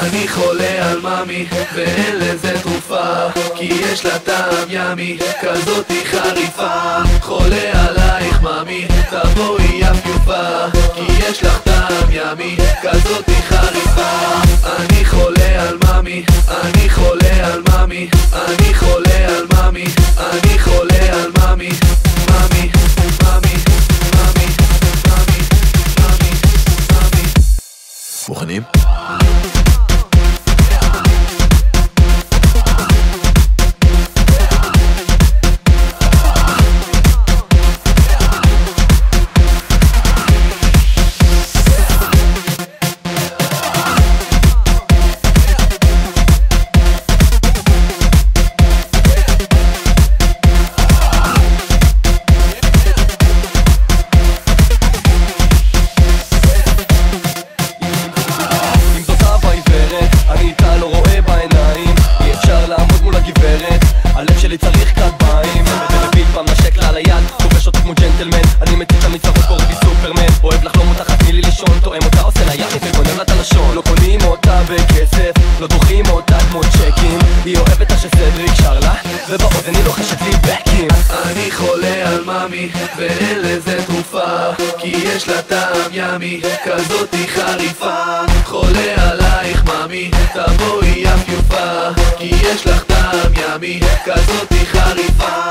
אני חולה על מאמי ואין לזה תרופה, כי יש לה טעם ימי, כזאת היא חריפה. חולה עלייך מאמי, תבואי יפיופה, כי יש לך טעם ימי, כזאת היא חריפה. אני חולה על מאמי, אני חולה על מאמי, אני חולה על מאמי, אני חולה על מאמי, מאמי, מאמי, מאמי, מאמי, מאמי, מאמי. מוכנים? הלב שלי צריך קטביים ומביט פעם נשק לה ליד, כובש אותה כמו ג'נטלמן. אני מציץ המצרות קורא בי סופרמן, אוהב לחלום אותה חת תני לי לישון, תואם אותה עושה לה יחי וגונב לה את הלשון. לא קונים אותה בכסף, לא דוחים אותה כמו צ'קים, היא אוהבת השסדריק שר לה ובאוזן היא לוחשת לי בקים. אני חולה על מאמי ואין לזה תרופה, כי יש לה טעם ימי, כזאת היא חריפה. חולה עלייך מאמי, תבואי יפיופה, כי יש לך טעם ימי, כזאת היא חריפה.